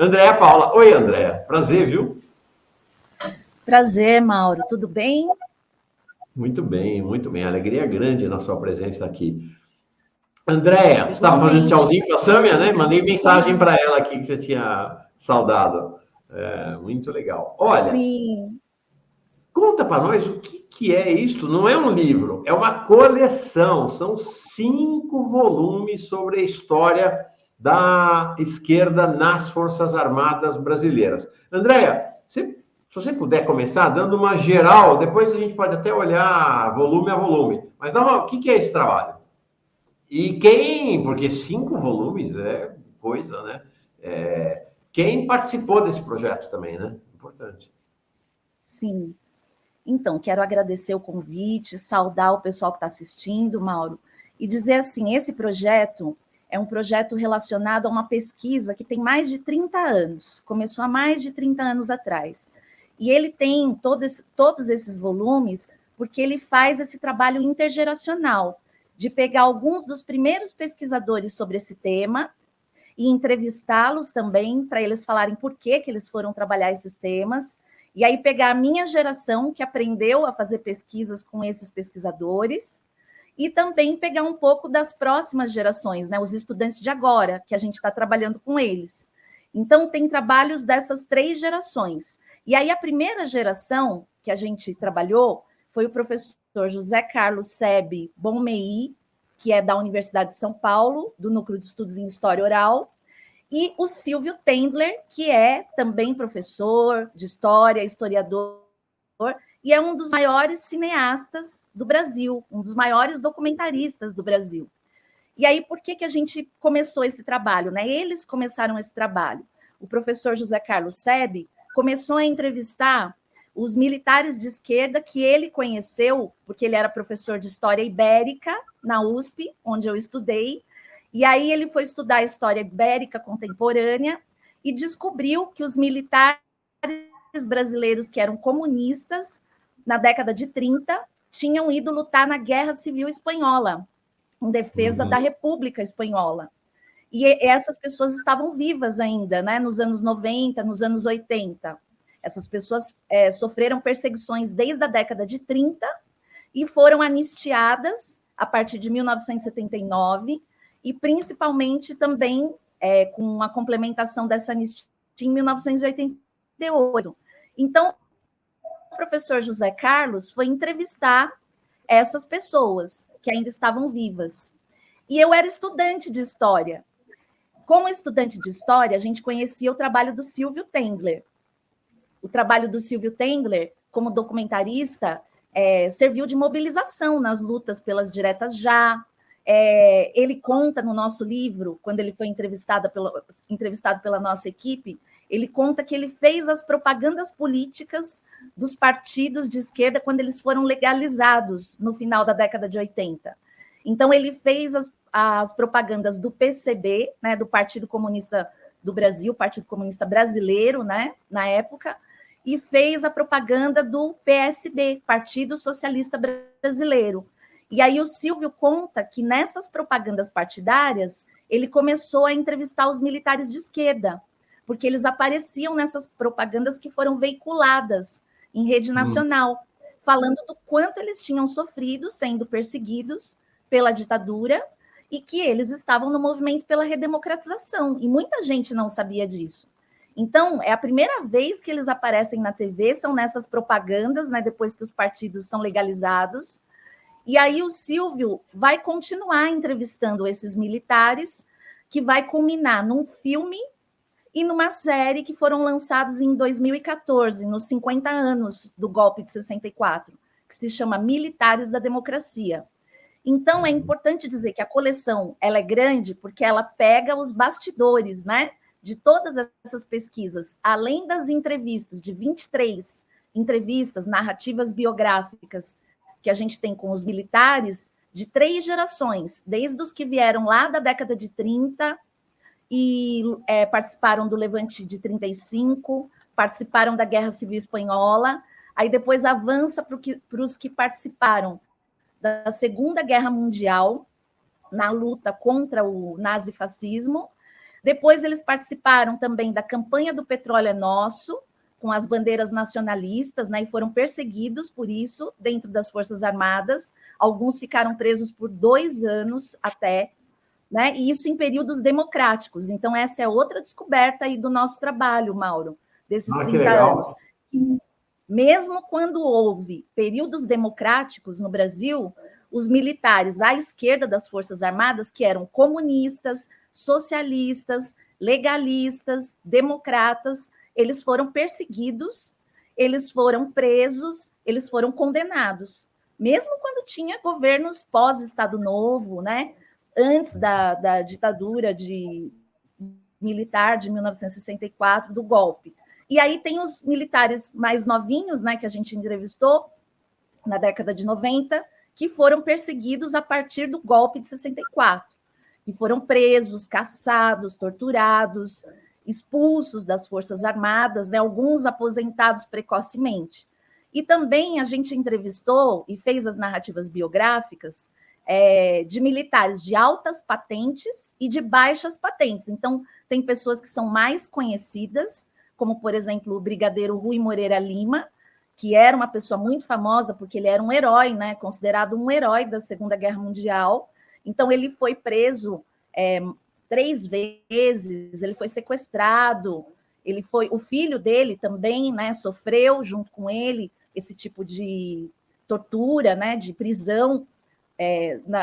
Andréa Paula. Oi, Andréa. Prazer, viu? Prazer, Mauro. Tudo bem? Muito bem, muito bem. Alegria grande na sua presença aqui. Andréia, você estava fazendo Igualmente. tchauzinho para a Sâmia, né? Mandei mensagem para ela aqui que eu tinha saudado. Muito legal. Olha, Sim, conta para nós o que é isto. Não é um livro, é uma coleção. São 5 volumes sobre a história da esquerda nas Forças Armadas Brasileiras. Andréia, se você puder começar dando uma geral, depois a gente pode até olhar volume a volume. Mas o que é esse trabalho? E quem, porque 5 volumes é coisa, né? Quem participou desse projeto também, né? Importante. sim. Então, quero agradecer o convite, saudar o pessoal que está assistindo, Mauro, e dizer assim: esse projeto é um projeto relacionado a uma pesquisa que tem mais de 30 anos, começou há mais de 30 anos atrás. E ele tem todos esses volumes porque ele faz esse trabalho intergeracional, de pegar alguns dos primeiros pesquisadores sobre esse tema e entrevistá-los também para eles falarem por que eles foram trabalhar esses temas. E aí pegar a minha geração, que aprendeu a fazer pesquisas com esses pesquisadores, e também pegar um pouco das próximas gerações, né, os estudantes de agora, que a gente está trabalhando com eles. Então, tem trabalhos dessas 3 gerações. E aí, a primeira geração que a gente trabalhou foi o professor José Carlos Sebe Bonmei, que é da Universidade de São Paulo, do Núcleo de Estudos em História Oral, e o Silvio Tendler, que é também professor de história, historiador, e é um dos maiores cineastas do Brasil, um dos maiores documentaristas do Brasil. E aí, por que a gente começou esse trabalho? Né? Eles começaram esse trabalho. O professor José Carlos Sebe começou a entrevistar os militares de esquerda que ele conheceu, porque ele era professor de História Ibérica na USP, onde eu estudei, e aí ele foi estudar a História Ibérica contemporânea e descobriu que os militares brasileiros que eram comunistas, na década de 30, tinham ido lutar na Guerra Civil Espanhola, em defesa da República Espanhola. E essas pessoas estavam vivas ainda, né, nos anos 90, nos anos 80. Essas pessoas sofreram perseguições desde a década de 30 e foram anistiadas a partir de 1979, e principalmente também com a complementação dessa anistia em 1988. Então, o professor José Carlos foi entrevistar essas pessoas que ainda estavam vivas. E eu era estudante de história. Como estudante de história, a gente conhecia o trabalho do Silvio Tendler. O trabalho do Silvio Tendler, como documentarista, serviu de mobilização nas lutas pelas diretas já. Ele conta no nosso livro, quando ele foi entrevistado pela nossa equipe, ele conta que ele fez as propagandas políticas dos partidos de esquerda quando eles foram legalizados no final da década de 80. Então, ele fez as propagandas do PCB, né, do Partido Comunista do Brasil, Partido Comunista Brasileiro, né, na época, e fez a propaganda do PSB, Partido Socialista Brasileiro. E aí o Silvio conta que nessas propagandas partidárias ele começou a entrevistar os militares de esquerda, porque eles apareciam nessas propagandas que foram veiculadas em rede nacional, falando do quanto eles tinham sofrido sendo perseguidos pela ditadura e que eles estavam no movimento pela redemocratização, e muita gente não sabia disso. Então, é a primeira vez que eles aparecem na TV, são nessas propagandas, né, depois que os partidos são legalizados. E aí o Silvio vai continuar entrevistando esses militares, que vai culminar num filme e numa série que foram lançados em 2014, nos 50 anos do golpe de 64, que se chama Militares da Democracia. Então, é importante dizer que a coleção ela é grande porque ela pega os bastidores, né, de todas essas pesquisas, além das entrevistas, de 23 entrevistas, narrativas biográficas que a gente tem com os militares, de 3 gerações, desde os que vieram lá da década de 30 e participaram do Levante de 35, participaram da Guerra Civil Espanhola, aí depois avança para os que participaram da Segunda Guerra Mundial, na luta contra o nazifascismo, Depois eles participaram também da campanha do Petróleo é Nosso, com as bandeiras nacionalistas, né, e foram perseguidos por isso dentro das Forças Armadas. Alguns ficaram presos por 2 anos até, né, e isso em períodos democráticos. Então, essa é outra descoberta aí do nosso trabalho, Mauro, desses 30 anos. Mesmo quando houve períodos democráticos no Brasil, os militares à esquerda das Forças Armadas, que eram comunistas, socialistas, legalistas, democratas, eles foram perseguidos, eles foram presos, eles foram condenados. Mesmo quando tinha governos pós-Estado Novo, né? Antes da ditadura militar de 1964, do golpe. E aí tem os militares mais novinhos, né, que a gente entrevistou na década de 90, que foram perseguidos a partir do golpe de 64, e foram presos, caçados, torturados, expulsos das Forças Armadas, né, alguns aposentados precocemente. E também a gente entrevistou e fez as narrativas biográficas de militares de altas patentes e de baixas patentes. Então, tem pessoas que são mais conhecidas, como, por exemplo, o brigadeiro Rui Moreira Lima, que era uma pessoa muito famosa, porque ele era um herói, né, considerado um herói da Segunda Guerra Mundial. Então, ele foi preso 3 vezes, ele foi sequestrado, o filho dele também, né, sofreu junto com ele esse tipo de tortura, né, de prisão,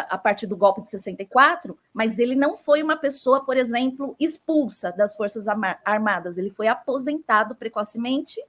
a partir do golpe de 64, mas ele não foi uma pessoa, por exemplo, expulsa das Forças Armadas, ele foi aposentado precocemente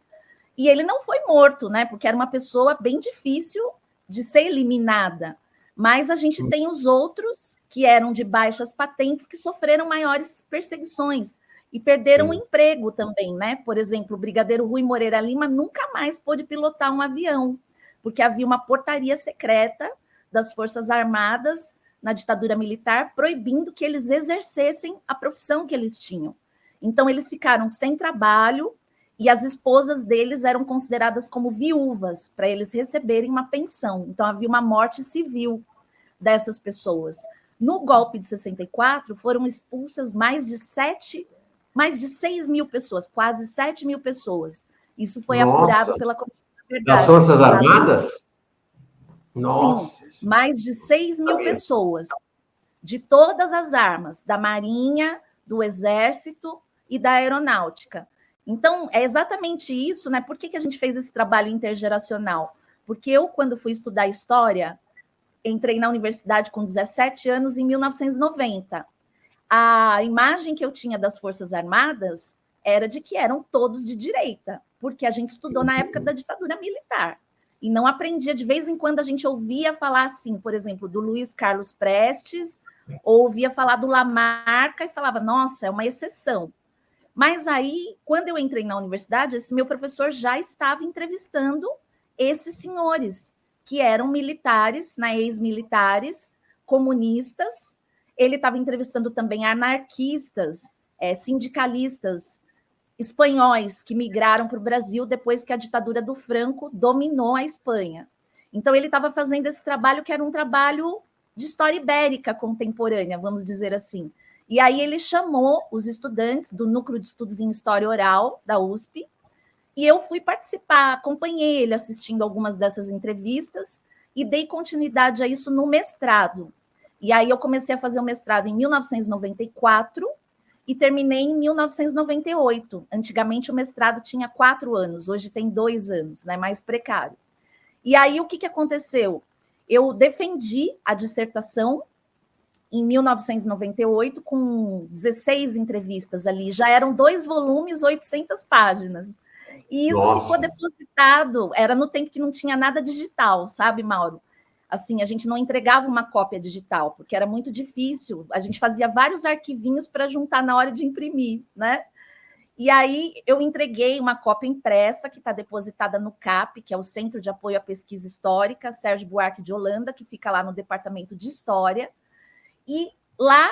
e ele não foi morto, né, porque era uma pessoa bem difícil de ser eliminada. Mas a gente tem os outros que eram de baixas patentes que sofreram maiores perseguições e perderam o emprego também, né? Por exemplo, o brigadeiro Rui Moreira Lima nunca mais pôde pilotar um avião, porque havia uma portaria secreta das Forças Armadas na ditadura militar proibindo que eles exercessem a profissão que eles tinham. Então, eles ficaram sem trabalho e as esposas deles eram consideradas como viúvas para eles receberem uma pensão. Então, havia uma morte civil dessas pessoas. No golpe de 64, foram expulsas mais de 6 mil pessoas, quase 7 mil pessoas. Isso foi apurado pela Comissão da Verdade. Das Forças Armadas? Nossa. Sim, mais de 6 mil pessoas, de todas as armas, da Marinha, do Exército e da Aeronáutica. Então, é exatamente isso, né? Por que a gente fez esse trabalho intergeracional? Porque eu, quando fui estudar história, entrei na universidade com 17 anos em 1990. A imagem que eu tinha das Forças Armadas era de que eram todos de direita, porque a gente estudou na época da ditadura militar. E não aprendia, de vez em quando a gente ouvia falar assim, por exemplo, do Luiz Carlos Prestes, ou ouvia falar do Lamarca e falava, nossa, é uma exceção. Mas aí, quando eu entrei na universidade, esse meu professor já estava entrevistando esses senhores, que eram militares, ex-militares, comunistas. Ele estava entrevistando também anarquistas, sindicalistas espanhóis que migraram para o Brasil depois que a ditadura do Franco dominou a Espanha. Então, ele estava fazendo esse trabalho que era um trabalho de história ibérica contemporânea, vamos dizer assim. E aí ele chamou os estudantes do Núcleo de Estudos em História Oral da USP, e eu fui participar, acompanhei ele assistindo algumas dessas entrevistas e dei continuidade a isso no mestrado. E aí eu comecei a fazer o mestrado em 1994 e terminei em 1998. Antigamente o mestrado tinha 4 anos, hoje tem 2 anos, né, mais precário. E aí o que aconteceu? Eu defendi a dissertação em 1998 com 16 entrevistas ali, já eram 2 volumes, 800 páginas. E isso ficou depositado, era no tempo que não tinha nada digital, sabe, Mauro? Assim, a gente não entregava uma cópia digital, porque era muito difícil, a gente fazia vários arquivinhos para juntar na hora de imprimir, né? E aí eu entreguei uma cópia impressa, que está depositada no CAP, que é o Centro de Apoio à Pesquisa Histórica, Sérgio Buarque de Holanda, que fica lá no Departamento de História, e lá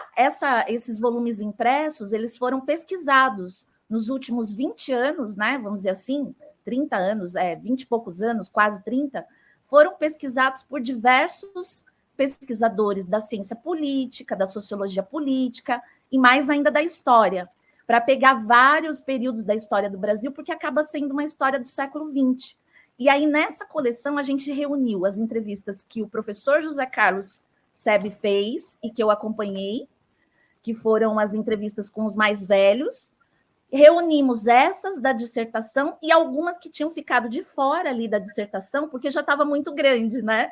esses volumes impressos, eles foram pesquisados nos últimos 20 anos, né, vamos dizer assim, 30 anos, 20 e poucos anos, quase 30, foram pesquisados por diversos pesquisadores da ciência política, da sociologia política, e mais ainda da história, para pegar vários períodos da história do Brasil, porque acaba sendo uma história do século XX. E aí, nessa coleção, a gente reuniu as entrevistas que o professor José Carlos Sebe fez e que eu acompanhei, que foram as entrevistas com os mais velhos. Reunimos essas da dissertação e algumas que tinham ficado de fora ali da dissertação, porque já estava muito grande, né?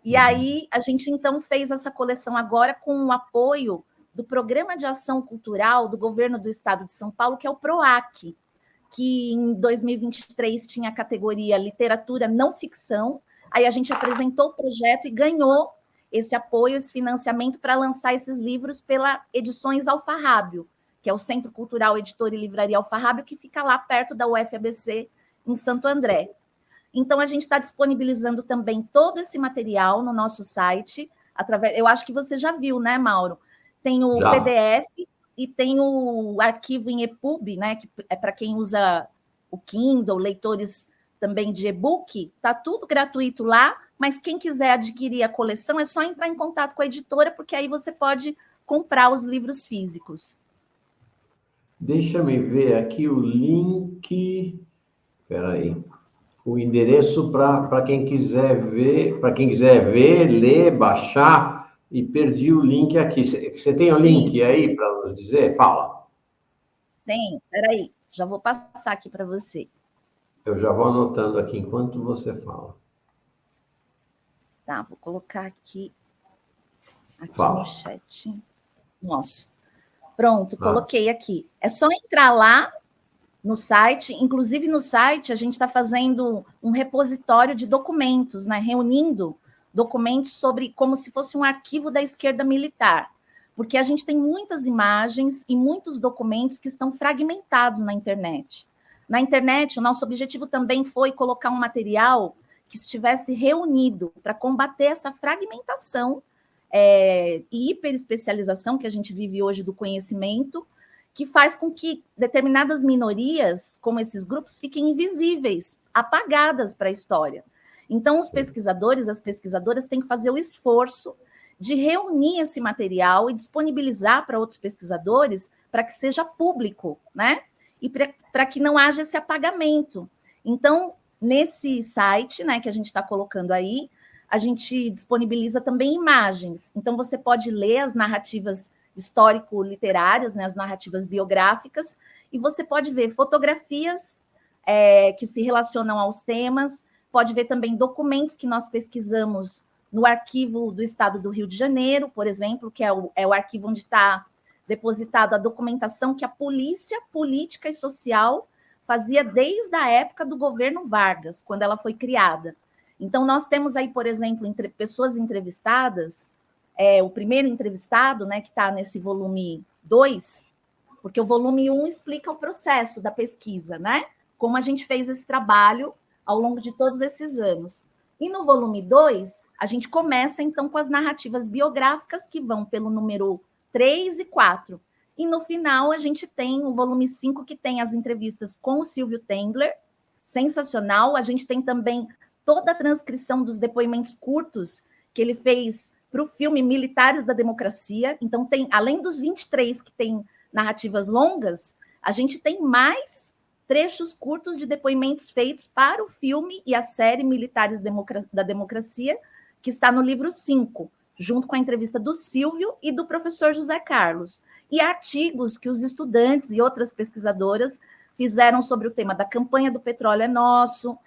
E aí, a gente, então, fez essa coleção agora com o apoio do Programa de Ação Cultural do Governo do Estado de São Paulo, que é o PROAC, que em 2023 tinha a categoria Literatura Não Ficção. Aí a gente apresentou o projeto e ganhou esse apoio, esse financiamento para lançar esses livros pela Edições Alfarrábio, que é o Centro Cultural Editor e Livraria Alfarrábio, que fica lá perto da UFABC, em Santo André. Então, a gente está disponibilizando também todo esse material no nosso site, através. Eu acho que você já viu, né, Mauro? Tem o PDF e tem o arquivo em EPUB, né, que é para quem usa o Kindle, leitores também de e-book, está tudo gratuito lá, mas quem quiser adquirir a coleção é só entrar em contato com a editora, porque aí você pode comprar os livros físicos. Deixa-me ver aqui o link. Espera aí. O endereço para quem quiser ver, ler, baixar, e perdi o link aqui. Você tem o link aí para nos dizer? Fala. Tem, peraí, já vou passar aqui para você. Eu já vou anotando aqui enquanto você fala. Tá, vou colocar aqui Fala. no chat. Nossa. Pronto, coloquei aqui. É só entrar lá no site, inclusive no site a gente está fazendo um repositório de documentos, né? Reunindo documentos sobre como se fosse um arquivo da esquerda militar, porque a gente tem muitas imagens e muitos documentos que estão fragmentados na internet. Na internet, o nosso objetivo também foi colocar um material que estivesse reunido para combater essa fragmentação e hiperespecialização que a gente vive hoje do conhecimento, que faz com que determinadas minorias, como esses grupos, fiquem invisíveis, apagadas para a história. Então, os pesquisadores, as pesquisadoras têm que fazer o esforço de reunir esse material e disponibilizar para outros pesquisadores para que seja público, né? E para que não haja esse apagamento. Então, nesse site, né, que a gente está colocando aí, a gente disponibiliza também imagens. Então, você pode ler as narrativas histórico-literárias, né, as narrativas biográficas, e você pode ver fotografias que se relacionam aos temas, pode ver também documentos que nós pesquisamos no arquivo do Estado do Rio de Janeiro, por exemplo, que é o arquivo onde está depositado a documentação que a polícia política e social fazia desde a época do governo Vargas, quando ela foi criada. Então, nós temos aí, por exemplo, pessoas entrevistadas, o primeiro entrevistado, né, que está nesse volume 2, porque o volume 1 explica o processo da pesquisa, né? Como a gente fez esse trabalho ao longo de todos esses anos. E no volume 2, a gente começa, então, com as narrativas biográficas que vão pelo número 3 e 4. E no final, a gente tem o volume 5, que tem as entrevistas com o Silvio Tendler, sensacional. A gente tem também toda a transcrição dos depoimentos curtos que ele fez para o filme Militares da Democracia. Então, tem, além dos 23 que tem narrativas longas, a gente tem mais trechos curtos de depoimentos feitos para o filme e a série Militares da Democracia, que está no livro 5, junto com a entrevista do Silvio e do professor José Carlos. E artigos que os estudantes e outras pesquisadoras fizeram sobre o tema da campanha do petróleo é nosso,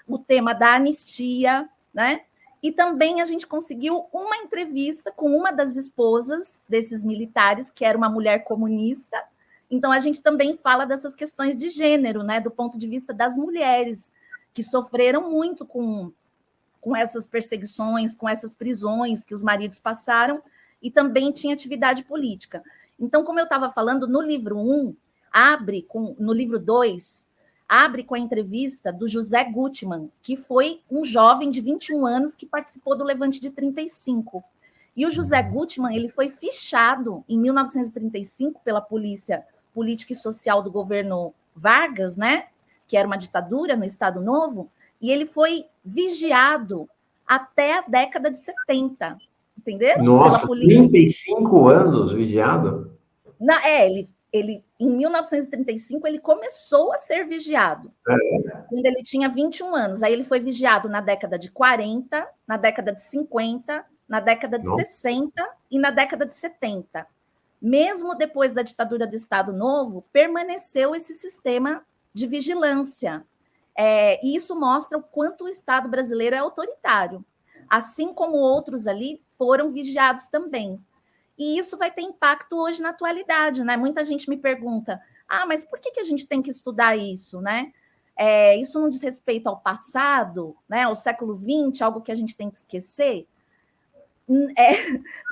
o tema da anistia, né? E também a gente conseguiu uma entrevista com uma das esposas desses militares, que era uma mulher comunista. Então, a gente também fala dessas questões de gênero, né, do ponto de vista das mulheres, que sofreram muito com essas perseguições, com essas prisões que os maridos passaram, e também tinha atividade política. Então, como eu estava falando, no livro 1, no livro 2, abre com a entrevista do José Gutmann, que foi um jovem de 21 anos que participou do Levante de 35. E o José Gutmann, ele foi fichado em 1935 pela Polícia Política e Social do governo Vargas, né? Que era uma ditadura no Estado Novo, e ele foi vigiado até a década de 70, entenderam? Nossa, 35 anos vigiado? Ele, em 1935, ele começou a ser vigiado, quando ele tinha 21 anos. Aí ele foi vigiado na década de 40, na década de 50, na década de 60 e na década de 70. Mesmo depois da ditadura do Estado Novo, permaneceu esse sistema de vigilância. E isso mostra o quanto o Estado brasileiro é autoritário. Assim como outros ali foram vigiados também. E isso vai ter impacto hoje na atualidade, né? Muita gente me pergunta, mas por que a gente tem que estudar isso, né? Isso não diz respeito ao passado, né? Ao século XX, algo que a gente tem que esquecer?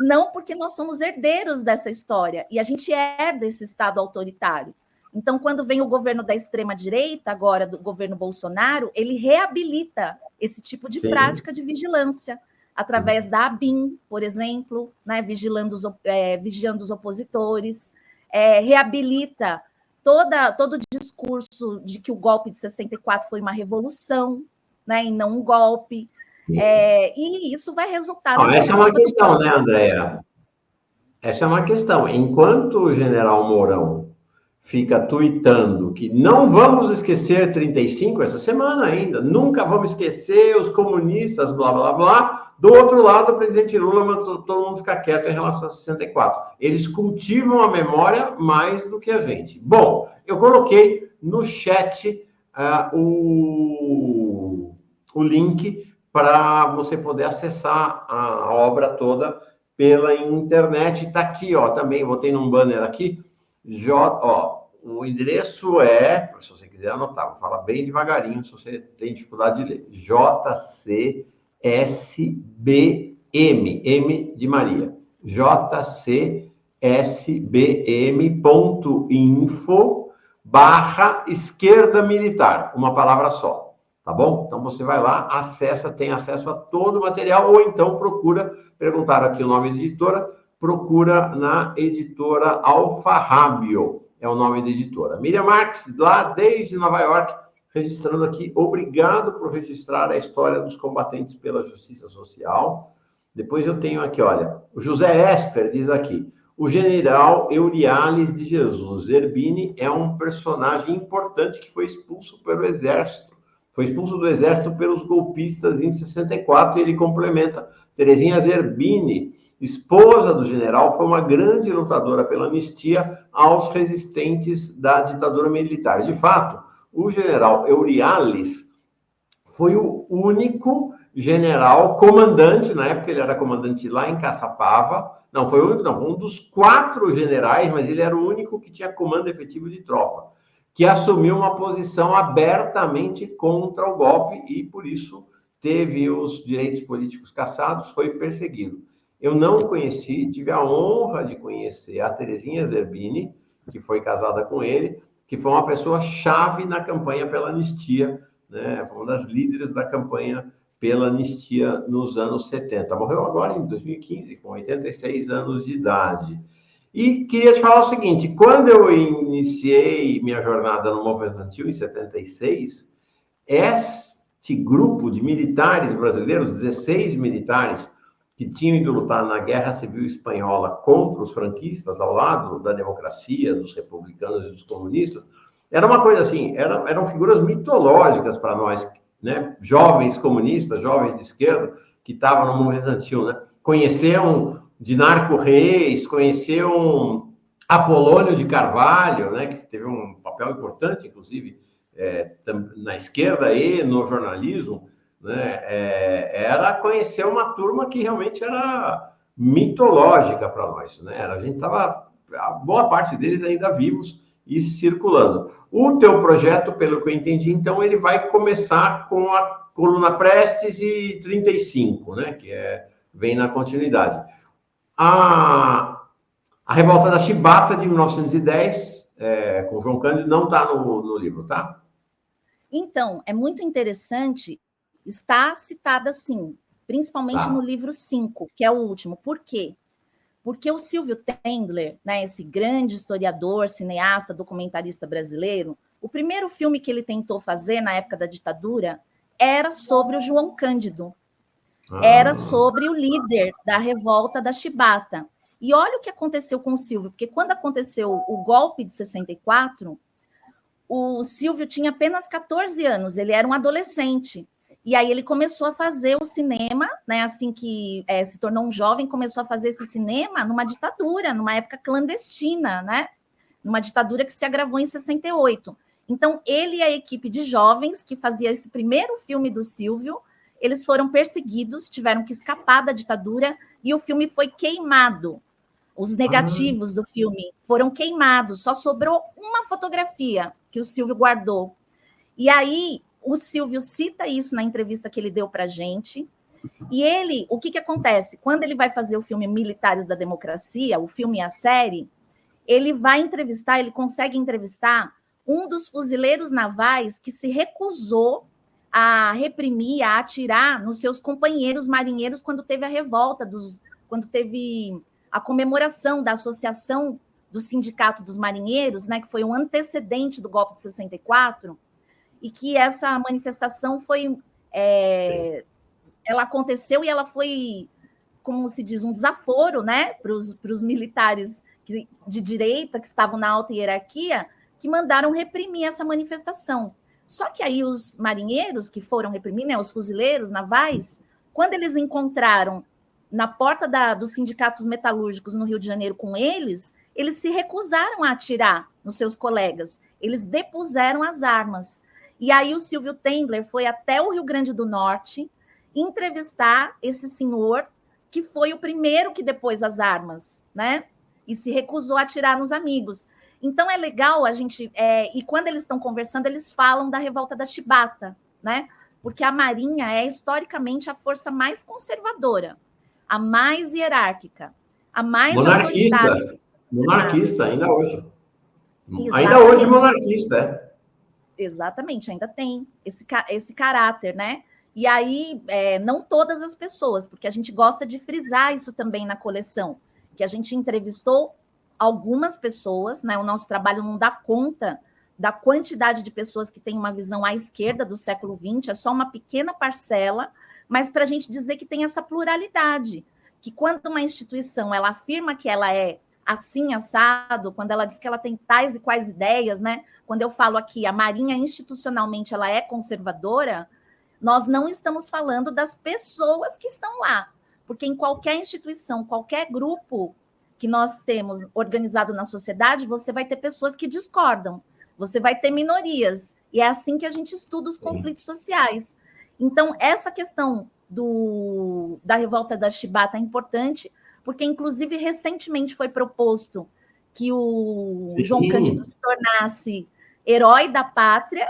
Não, porque nós somos herdeiros dessa história e a gente herda esse Estado autoritário. Então, quando vem o governo da extrema-direita, agora do governo Bolsonaro, ele reabilita esse tipo de prática de vigilância, através da ABIN, por exemplo, né, vigiando os opositores, reabilita todo o discurso de que o golpe de 64 foi uma revolução, né, e não um golpe. E isso vai resultar... Essa é uma questão, né, Andréa? Essa é uma questão. Enquanto o general Mourão fica tuitando que não vamos esquecer 35, essa semana ainda, nunca vamos esquecer os comunistas, blá, blá, blá, do outro lado, o presidente Lula mandou todo mundo ficar quieto em relação a 64. Eles cultivam a memória mais do que a gente. Bom, eu coloquei no chat o link para você poder acessar a obra toda pela internet. Está aqui, ó, também botei num banner aqui, o endereço se você quiser anotar, vou falar bem devagarinho, se você tem dificuldade de ler, JCSBM, M de Maria, jcsbm.info/esquerda militar, uma palavra só, tá bom? Então você vai lá, acessa, tem acesso a todo o material, ou então procura, perguntaram aqui o nome da editora, procura na editora Alfarrábio, é o nome da editora. Miriam Marques, lá desde Nova York, registrando aqui. Obrigado por registrar a história dos combatentes pela justiça social. Depois eu tenho aqui, olha, o José Esper diz aqui, o general Euriales de Jesus Zerbini é um personagem importante que foi expulso pelo exército. Foi expulso do exército pelos golpistas em 64 e ele complementa. Terezinha Zerbini, esposa do general, foi uma grande lutadora pela anistia aos resistentes da ditadura militar. De fato, o general Euriales foi o único general comandante, na época ele era comandante lá em Caçapava, não, foi o único, não, foi um dos 4 generais, mas ele era o único que tinha comando efetivo de tropa, que assumiu uma posição abertamente contra o golpe e, por isso, teve os direitos políticos cassados, foi perseguido. Eu não conheci, tive a honra de conhecer a Terezinha Zerbini, que foi casada com ele, que foi uma pessoa chave na campanha pela anistia, né? Foi uma das líderes da campanha pela anistia nos anos 70. Morreu agora em 2015, com 86 anos de idade. E queria te falar o seguinte, quando eu iniciei minha jornada no Movimento Estudantil, em 76, este grupo de militares brasileiros, 16 militares, que tinham ido lutar na Guerra Civil Espanhola contra os franquistas, ao lado da democracia, dos republicanos e dos comunistas, era uma coisa assim, eram figuras mitológicas para nós, né? Jovens comunistas, jovens de esquerda, que estavam no movimento estudantil, né? Conheciam Dinarco Reis, conheciam Apolônio de Carvalho, né? Que teve um papel importante, inclusive, na esquerda e no jornalismo, né? Era conhecer uma turma que realmente era mitológica para nós, né? A gente estava, a boa parte deles ainda vivos e circulando. O teu projeto, pelo que eu entendi, então, ele vai começar com a coluna Prestes e 35, né? Que vem na continuidade. A Revolta da Chibata, de 1910, com João Cândido, não está no livro, tá? Então, é muito interessante, está citada sim, principalmente no livro 5, que é o último. Por quê? Porque o Silvio Tendler, né, esse grande historiador, cineasta, documentarista brasileiro, o primeiro filme que ele tentou fazer na época da ditadura era sobre o João Cândido. Era sobre o líder da Revolta da Chibata. E olha o que aconteceu com o Silvio, porque quando aconteceu o golpe de 64, o Silvio tinha apenas 14 anos, ele era um adolescente. E aí ele começou a fazer o cinema, né? Assim que se tornou um jovem, começou a fazer esse cinema numa ditadura, numa época clandestina, né? Numa ditadura que se agravou em 68. Então, ele e a equipe de jovens que fazia esse primeiro filme do Silvio, eles foram perseguidos, tiveram que escapar da ditadura e o filme foi queimado. Os negativos do filme foram queimados, só sobrou uma fotografia que o Silvio guardou. E aí, o Silvio cita isso na entrevista que ele deu para a gente. E ele, o que acontece? Quando ele vai fazer o filme Militares da Democracia, o filme e a série, ele vai entrevistar, ele consegue entrevistar um dos fuzileiros navais que se recusou a reprimir, a atirar nos seus companheiros marinheiros quando teve a revolta, quando teve a comemoração da Associação do Sindicato dos Marinheiros, né, que foi um antecedente do golpe de 64, e que essa manifestação foi... ela aconteceu e ela foi, como se diz, um desaforo, né, para os militares de direita que estavam na alta hierarquia, que mandaram reprimir essa manifestação. Só que aí os marinheiros que foram reprimir, né, os fuzileiros navais, quando eles encontraram na porta dos sindicatos metalúrgicos no Rio de Janeiro com eles se recusaram a atirar nos seus colegas, eles depuseram as armas. E aí o Silvio Tendler foi até o Rio Grande do Norte entrevistar esse senhor, que foi o primeiro que depôs as armas, né? E se recusou a atirar nos amigos. Então é legal a gente... e quando eles estão conversando, eles falam da revolta da Chibata, né? Porque a Marinha é historicamente a força mais conservadora, a mais hierárquica, a mais autoritária. Monarquista, ainda hoje. Exatamente. Ainda hoje monarquista, Exatamente, ainda tem esse caráter, né? E aí, não todas as pessoas, porque a gente gosta de frisar isso também na coleção, que a gente entrevistou algumas pessoas, né? O nosso trabalho não dá conta da quantidade de pessoas que têm uma visão à esquerda do século XX, é só uma pequena parcela, mas para a gente dizer que tem essa pluralidade, que quando uma instituição ela afirma que ela é assim, assado, quando ela diz que ela tem tais e quais ideias, né? Quando eu falo aqui, a Marinha institucionalmente ela é conservadora, nós não estamos falando das pessoas que estão lá, porque em qualquer instituição, qualquer grupo que nós temos organizado na sociedade, você vai ter pessoas que discordam, você vai ter minorias, e é assim que a gente estuda os conflitos sociais. Então, essa questão da revolta da Chibata é importante, porque, inclusive, recentemente foi proposto que o João Cândido se tornasse herói da pátria,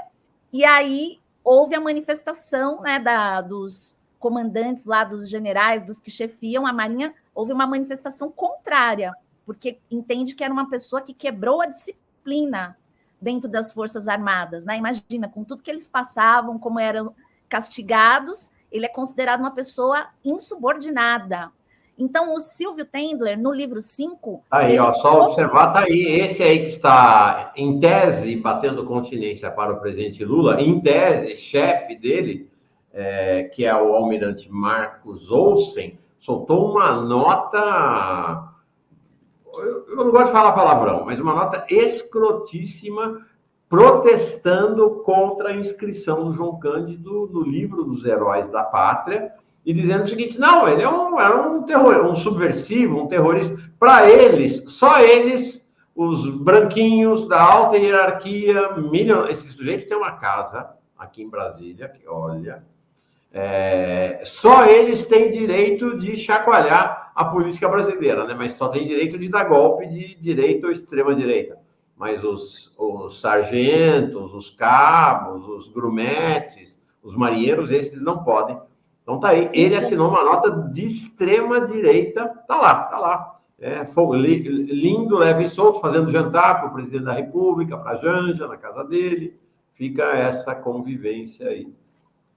e aí houve a manifestação, né, dos comandantes lá, dos generais, dos que chefiam a Marinha, houve uma manifestação contrária, porque entende que era uma pessoa que quebrou a disciplina dentro das Forças Armadas, né? Imagina, com tudo que eles passavam, como eram castigados, ele é considerado uma pessoa insubordinada. Então, o Silvio Tendler, no livro 5... Aí, ó, só observar, tá aí, esse aí que está, em tese, batendo continência para o presidente Lula, em tese, chefe dele, que é o almirante Marcos Olsen, soltou uma nota... Eu não gosto de falar palavrão, mas uma nota escrotíssima, protestando contra a inscrição do João Cândido no livro dos Heróis da Pátria, e dizendo o seguinte: não, ele era um subversivo, um terrorista. Para eles, só eles, os branquinhos da alta hierarquia, esse sujeito tem uma casa aqui em Brasília, que olha, só eles têm direito de chacoalhar a política brasileira, né? Mas só tem direito de dar golpe de direita ou extrema-direita. Mas os sargentos, os cabos, os grumetes, os marinheiros, esses não podem. Então tá aí, ele assinou uma nota de extrema-direita, tá lá. Lindo, leve e solto, fazendo jantar para o presidente da República, para a Janja, na casa dele. Fica essa convivência aí.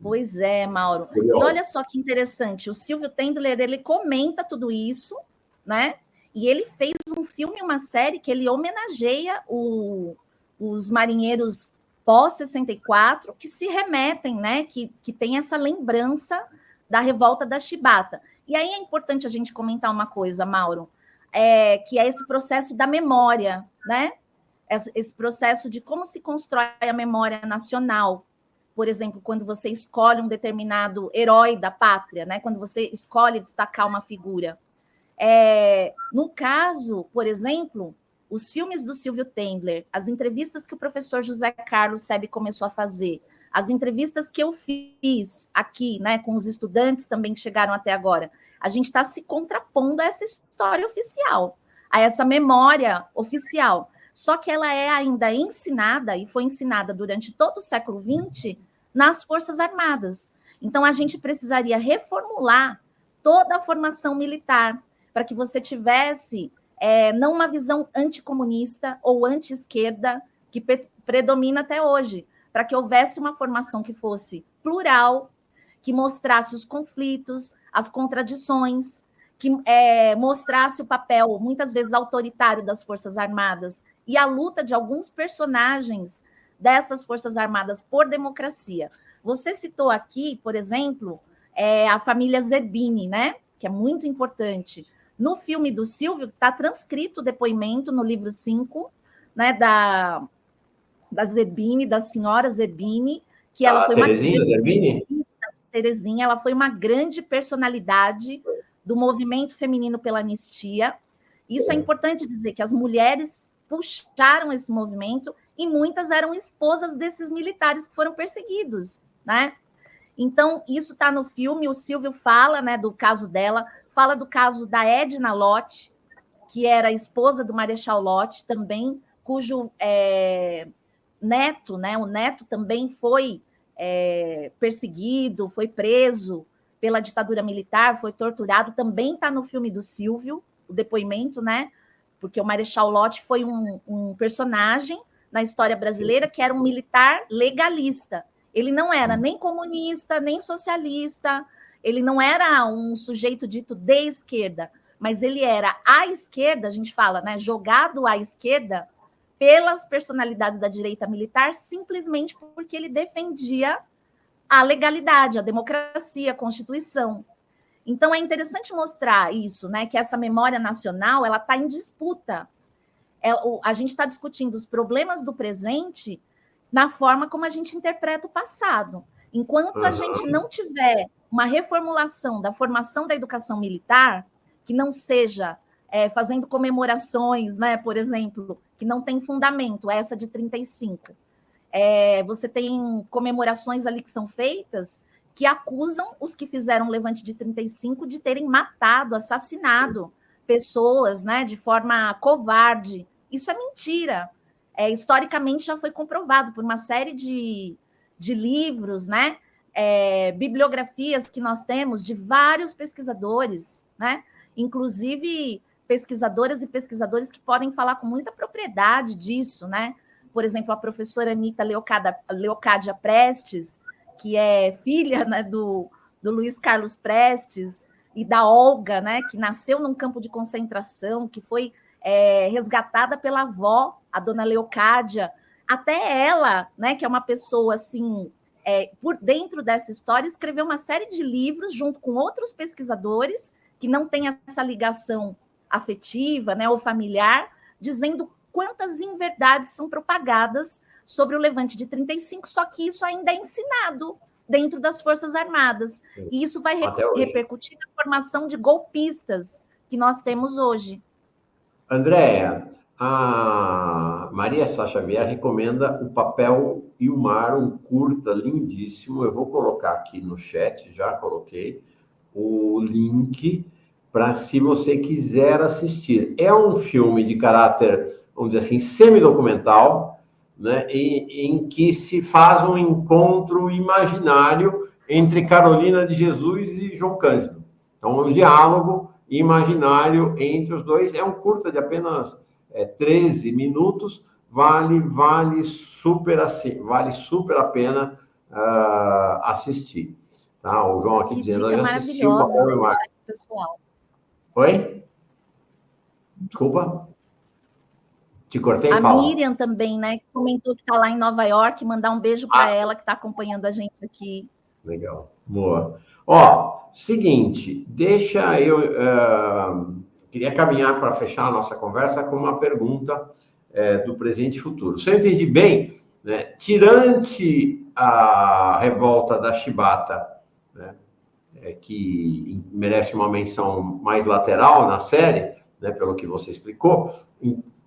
Pois é, Mauro. E olha só que interessante, o Silvio Tendler, ele comenta tudo isso, né? E ele fez um filme, uma série que ele homenageia os marinheiros pós-64, que se remetem, né? Que tem essa lembrança da revolta da Chibata. E aí é importante a gente comentar uma coisa, Mauro. que é esse processo da memória, né? Esse processo de como se constrói a memória nacional. Por exemplo, quando você escolhe um determinado herói da pátria, né? Quando você escolhe destacar uma figura. No caso, por exemplo, os filmes do Silvio Tendler, as entrevistas que o professor José Carlos Sebe começou a fazer, as entrevistas que eu fiz aqui, né, com os estudantes também que chegaram até agora, a gente está se contrapondo a essa história oficial, a essa memória oficial. Só que ela é ainda ensinada, e foi ensinada durante todo o século XX, nas Forças Armadas. Então, a gente precisaria reformular toda a formação militar, para que você tivesse não uma visão anticomunista ou anti-esquerda que predomina até hoje, para que houvesse uma formação que fosse plural, que mostrasse os conflitos, as contradições, que mostrasse o papel, muitas vezes, autoritário das Forças Armadas e a luta de alguns personagens dessas Forças Armadas por democracia. Você citou aqui, por exemplo, a família Zerbini, né? Que é muito importante. No filme do Silvio, está transcrito o depoimento no livro 5, né, da Zerbini, da senhora Zerbini, que ela foi Terezinha Zerbini? Terezinha, ela foi uma grande personalidade do movimento feminino pela anistia. Isso é importante dizer, que as mulheres puxaram esse movimento e muitas eram esposas desses militares que foram perseguidos, né? Então, isso está no filme, o Silvio fala, né, do caso dela, fala do caso da Edna Lott, que era a esposa do Marechal Lott, também, cujo neto, né, o neto também foi perseguido, foi preso pela ditadura militar, foi torturado, também está no filme do Silvio, o depoimento, né, porque o Marechal Lott foi um personagem na história brasileira que era um militar legalista. Ele não era nem comunista, nem socialista, ele não era um sujeito dito de esquerda, mas ele era à esquerda, a gente fala, né, jogado à esquerda pelas personalidades da direita militar, simplesmente porque ele defendia a legalidade, a democracia, a Constituição. Então, é interessante mostrar isso, né, que essa memória nacional ela está em disputa. A gente está discutindo os problemas do presente na forma como a gente interpreta o passado. Enquanto a gente não tiver uma reformulação da formação da educação militar, que não seja fazendo comemorações, né, por exemplo, que não tem fundamento, essa de 35. Você tem comemorações ali que são feitas que acusam os que fizeram o levante de 35 de terem matado, assassinado pessoas, né, de forma covarde. Isso é mentira. Historicamente já foi comprovado por uma série de livros, né, bibliografias que nós temos de vários pesquisadores, né, inclusive pesquisadoras e pesquisadores que podem falar com muita propriedade disso, né? Por exemplo, a professora Anita Leocádia Prestes, que é filha, né, do Luiz Carlos Prestes e da Olga, né, que nasceu num campo de concentração, que foi resgatada pela avó, a dona Leocádia. Até ela, né, que é uma pessoa assim, por dentro dessa história, escreveu uma série de livros junto com outros pesquisadores que não têm essa ligação afetiva, né, ou familiar, dizendo quantas inverdades são propagadas sobre o levante de 35, só que isso ainda é ensinado dentro das Forças Armadas. E isso vai repercutir na formação de golpistas que nós temos hoje. Andréa, a Maria Sá Xavier recomenda O Papel e o Mar, um curta lindíssimo. Eu vou colocar aqui no chat, já coloquei o link para se você quiser assistir. É um filme de caráter, vamos dizer assim, semidocumental, né, em que se faz um encontro imaginário entre Carolina de Jesus e João Cândido. Então, um diálogo imaginário entre os dois. É um curta de apenas 13 minutos, vale super a pena assistir. Tá? O João aqui dizendo, eu assisti O Papel e o Mar. Pessoal. Oi? Desculpa. Te cortei, a fala. Miriam também, né, que comentou que está lá em Nova York, mandar um beijo para ela, que está acompanhando a gente aqui. Legal, boa. Ó, seguinte, deixa eu... queria caminhar para fechar a nossa conversa com uma pergunta do presente e futuro. Se eu entendi bem, né, tirante a revolta da Chibata, né, que merece uma menção mais lateral na série, né, pelo que você explicou,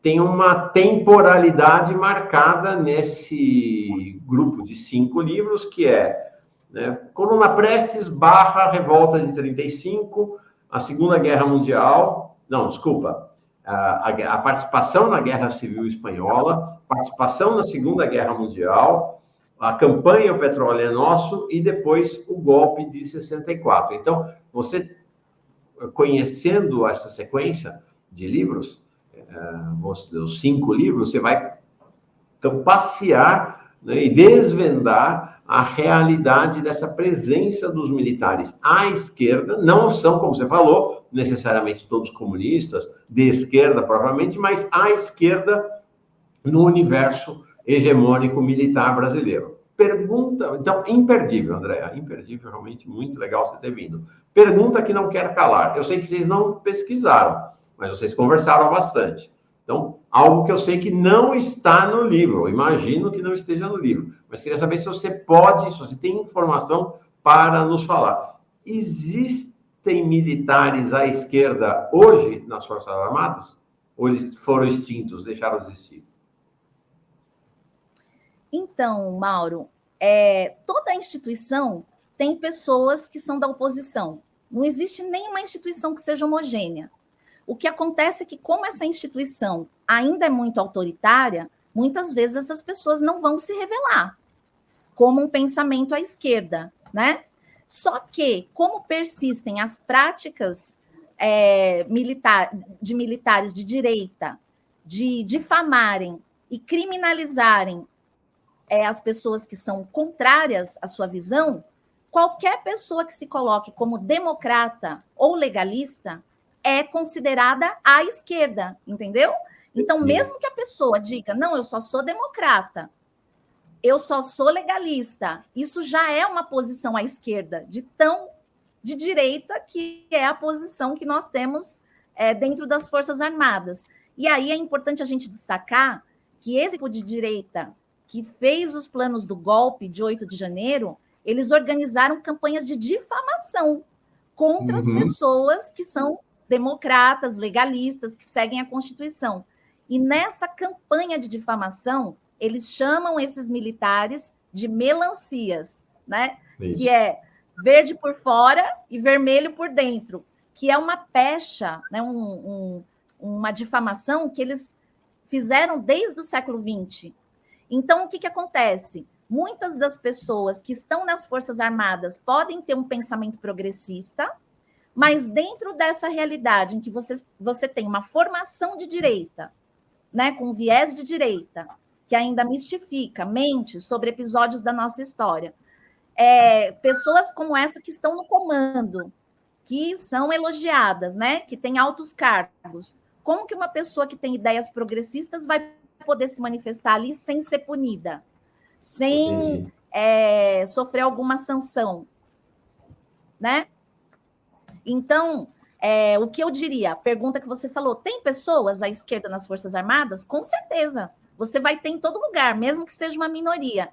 tem uma temporalidade marcada nesse grupo de 5 livros, que é, né, Coluna Prestes barra Revolta de 35, a Segunda Guerra Mundial, não, desculpa, a participação na Guerra Civil Espanhola, participação na Segunda Guerra Mundial, a campanha O Petróleo é Nosso e depois o golpe de 64. Então, você, conhecendo essa sequência de livros, os 5 livros, você vai então passear, né, e desvendar a realidade dessa presença dos militares à esquerda. Não são, como você falou, necessariamente todos comunistas, de esquerda propriamente, mas à esquerda no universo hegemônico militar brasileiro. Pergunta, então, imperdível, Andréa, imperdível, realmente muito legal você ter vindo. Pergunta que não quer calar. Eu sei que vocês não pesquisaram, mas vocês conversaram bastante. Então, algo que eu sei que não está no livro, eu imagino que não esteja no livro, mas queria saber se você pode, se você tem informação para nos falar. Existem militares à esquerda hoje nas Forças Armadas? Ou eles foram extintos, deixaram de existir? Então, Mauro, toda instituição tem pessoas que são da oposição. Não existe nenhuma instituição que seja homogênea. O que acontece é que, como essa instituição ainda é muito autoritária, muitas vezes essas pessoas não vão se revelar como um pensamento à esquerda, né? Só que, como persistem as práticas de militares de direita de difamarem e criminalizarem as pessoas que são contrárias à sua visão, qualquer pessoa que se coloque como democrata ou legalista é considerada à esquerda, entendeu? Então, mesmo que a pessoa diga, não, eu só sou democrata, eu só sou legalista, isso já é uma posição à esquerda, de direita, que é a posição que nós temos dentro das Forças Armadas. E aí é importante a gente destacar que esse grupo de direita que fez os planos do golpe de 8 de janeiro, eles organizaram campanhas de difamação contra as pessoas que são democratas, legalistas, que seguem a Constituição. E nessa campanha de difamação, eles chamam esses militares de melancias, né? Isso. Que é verde por fora e vermelho por dentro, que é uma pecha, né? Uma difamação que eles fizeram desde o século XX. Então, o que acontece? Muitas das pessoas que estão nas Forças Armadas podem ter um pensamento progressista, mas dentro dessa realidade em que você tem uma formação de direita, né, com viés de direita, que ainda mistifica, mente sobre episódios da nossa história, pessoas como essa que estão no comando, que são elogiadas, né, que têm altos cargos. Como que uma pessoa que tem ideias progressistas vai poder se manifestar ali sem ser punida, sem sofrer alguma sanção, né? Então, o que eu diria, a pergunta que você falou, tem pessoas à esquerda nas Forças Armadas? Com certeza, você vai ter em todo lugar, mesmo que seja uma minoria,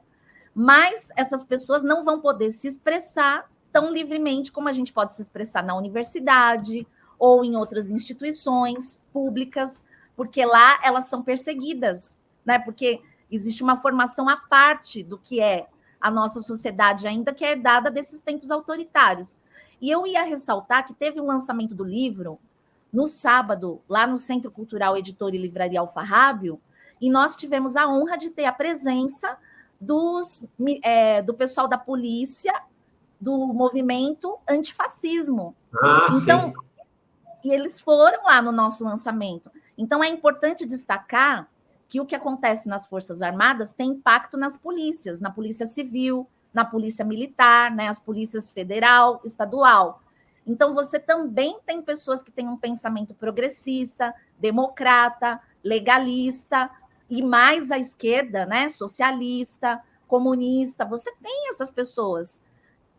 mas essas pessoas não vão poder se expressar tão livremente como a gente pode se expressar na universidade ou em outras instituições públicas, porque lá elas são perseguidas, né? Porque existe uma formação à parte do que é a nossa sociedade ainda, que é herdada desses tempos autoritários. E eu ia ressaltar que teve um lançamento do livro no sábado, lá no Centro Cultural Editora e Livraria Alfarrábio, e nós tivemos a honra de ter a presença do pessoal da polícia, do movimento antifascismo. Então, sim. E eles foram lá no nosso lançamento. Então, é importante destacar que o que acontece nas Forças Armadas tem impacto nas polícias, na Polícia Civil, na Polícia Militar, né, as polícias federal, estadual. Então, você também tem pessoas que têm um pensamento progressista, democrata, legalista, e mais à esquerda, né, socialista, comunista. Você tem essas pessoas,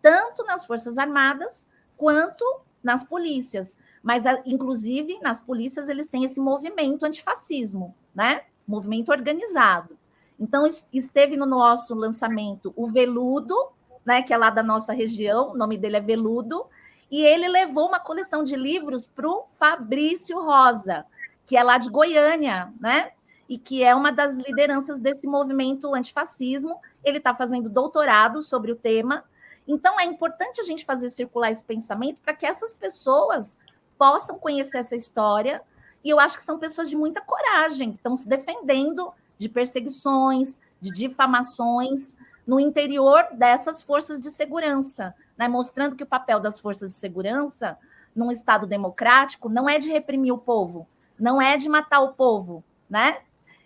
tanto nas Forças Armadas quanto nas polícias. Mas, inclusive, nas polícias, eles têm esse movimento antifascismo, né? Movimento organizado. Então, esteve no nosso lançamento o Veludo, né, que é lá da nossa região, o nome dele é Veludo, e ele levou uma coleção de livros para o Fabrício Rosa, que é lá de Goiânia, né? E que é uma das lideranças desse movimento antifascismo. Ele está fazendo doutorado sobre o tema. Então, é importante a gente fazer circular esse pensamento para que essas pessoas possam conhecer essa história, e eu acho que são pessoas de muita coragem, que estão se defendendo de perseguições, de difamações no interior dessas forças de segurança, né? Mostrando que o papel das forças de segurança num Estado democrático não é de reprimir o povo, não é de matar o povo, né?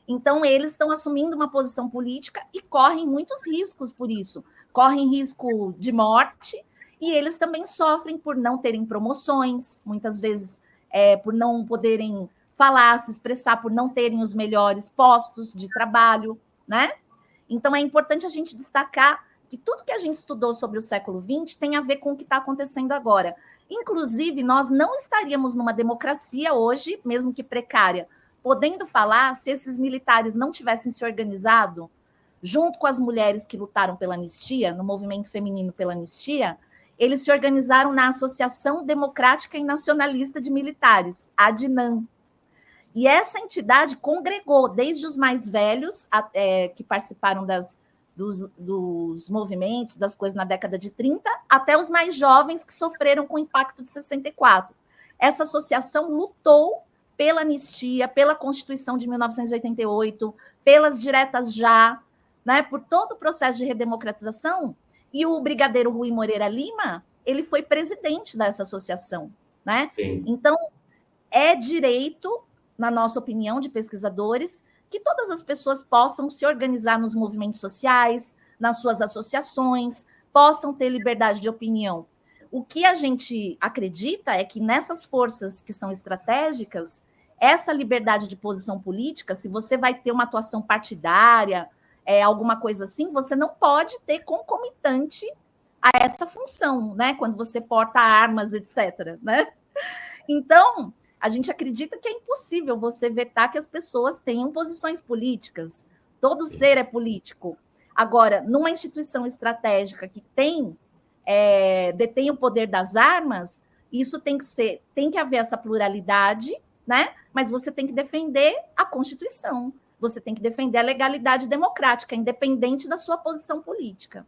Então, eles estão assumindo uma posição política e correm muitos riscos por isso. Correm risco de morte, e eles também sofrem por não terem promoções, muitas vezes por não poderem falar, se expressar, por não terem os melhores postos de trabalho, né? Então, é importante a gente destacar que tudo que a gente estudou sobre o século XX tem a ver com o que está acontecendo agora. Inclusive, nós não estaríamos numa democracia hoje, mesmo que precária, podendo falar se esses militares não tivessem se organizado, junto com as mulheres que lutaram pela anistia, no movimento feminino pela anistia, eles se organizaram na Associação Democrática e Nacionalista de Militares, a ADNAM. E essa entidade congregou desde os mais velhos, que participaram dos movimentos, das coisas na década de 30, até os mais jovens que sofreram com o impacto de 64. Essa associação lutou pela anistia, pela Constituição de 1988, pelas diretas já, né, por todo o processo de redemocratização. E o brigadeiro Rui Moreira Lima, ele foi presidente dessa associação, né? Sim. Então, é direito, na nossa opinião, de pesquisadores, que todas as pessoas possam se organizar nos movimentos sociais, nas suas associações, possam ter liberdade de opinião. O que a gente acredita é que nessas forças que são estratégicas, essa liberdade de posição política, se você vai ter uma atuação partidária, alguma coisa assim, você não pode ter concomitante a essa função, né? Quando você porta armas, etc., né? Então, a gente acredita que é impossível você vetar que as pessoas tenham posições políticas. Todo ser é político. Agora, numa instituição estratégica que detém o poder das armas, isso tem que haver essa pluralidade, né? Mas você tem que defender a Constituição. Você tem que defender a legalidade democrática, independente da sua posição política.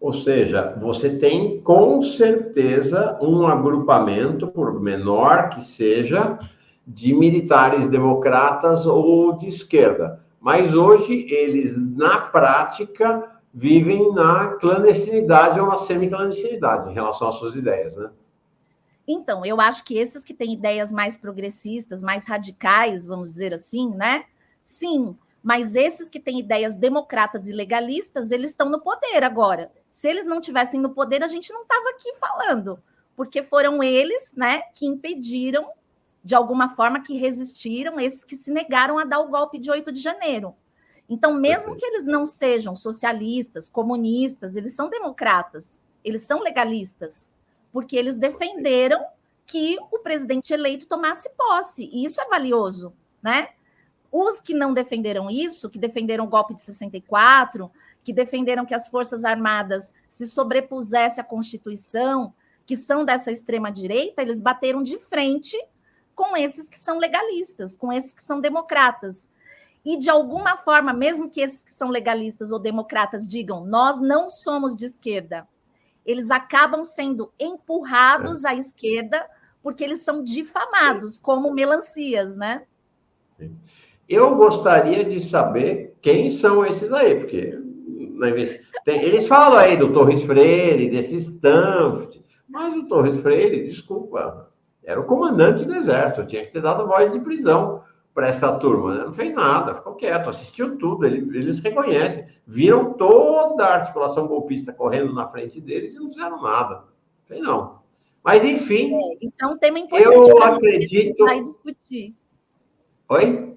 Ou seja, você tem, com certeza, um agrupamento, por menor que seja, de militares democratas ou de esquerda. Mas hoje, eles, na prática, vivem na clandestinidade ou na semi-clandestinidade, em relação às suas ideias, né? Então, eu acho que esses que têm ideias mais progressistas, mais radicais, vamos dizer assim, né? Sim, mas esses que têm ideias democratas e legalistas, eles estão no poder agora. Se eles não tivessem no poder, a gente não estava aqui falando, porque foram eles, né, que impediram, de alguma forma, que resistiram, esses que se negaram a dar o golpe de 8 de janeiro. Então, mesmo que eles não sejam socialistas, comunistas, eles são democratas, eles são legalistas, porque eles defenderam que o presidente eleito tomasse posse, e isso é valioso, né? Os que não defenderam isso, que defenderam o golpe de 64, que defenderam que as Forças Armadas se sobrepusessem à Constituição, que são dessa extrema-direita, eles bateram de frente com esses que são legalistas, com esses que são democratas. E, de alguma forma, mesmo que esses que são legalistas ou democratas digam nós não somos de esquerda, eles acabam sendo empurrados à esquerda porque eles são difamados, como melancias, né? Eu gostaria de saber quem são esses aí, porque eles falam aí do Torres Freire, desse Stanford, mas o Torres Freire, desculpa, era o comandante do exército, tinha que ter dado voz de prisão para essa turma, né? Não fez nada, ficou quieto, assistiu tudo, eles reconhecem, viram toda a articulação golpista correndo na frente deles e não fizeram nada. Sei não. Mas, enfim... isso é um tema importante para a gente pesquisar e discutir. Oi?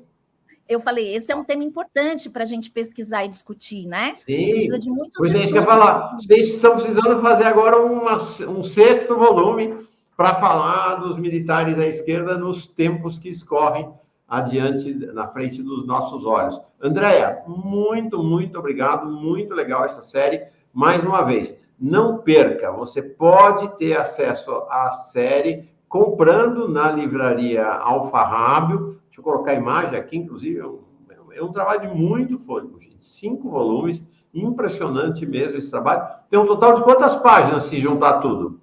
Eu falei, esse é um tema importante para a gente pesquisar e discutir, né? Sim. Precisa de muitos estudos. Pois é, isso que eu ia falar. Vocês estão precisando fazer agora um 6º volume para falar dos militares à esquerda nos tempos que escorrem adiante, na frente dos nossos olhos. Andréia, muito, muito obrigado, muito legal essa série. Mais uma vez, não perca, você pode ter acesso à série comprando na livraria Alfarrábio. Deixa eu colocar a imagem aqui, inclusive, é um trabalho de muito fôlego, gente. 5 volumes, impressionante mesmo esse trabalho. Tem um total de quantas páginas se juntar tudo?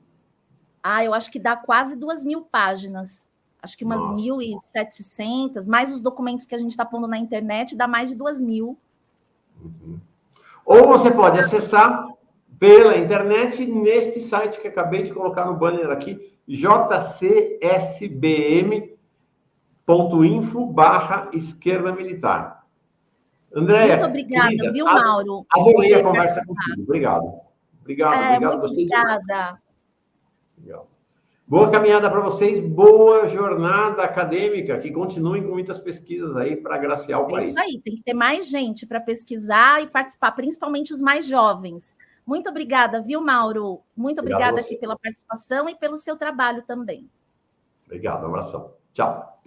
Eu acho que dá quase 2.000 páginas. Acho que umas 1.700, mais os documentos que a gente está pondo na internet, dá mais de 2.000. Uhum. Ou você pode acessar pela internet neste site que acabei de colocar no banner aqui, jcsbm.info/esquerda militar. Andréia, muito obrigada, querida, viu, Mauro? adorei a conversa contigo. Obrigado. Obrigado. Muito obrigada. Legal. Boa caminhada para vocês, boa jornada acadêmica, que continuem com muitas pesquisas aí para agraciar o país. Isso aí, tem que ter mais gente para pesquisar e participar, principalmente os mais jovens. Muito obrigada, viu, Mauro? Muito obrigada aqui pela participação e pelo seu trabalho também. Obrigado, um abração. Tchau.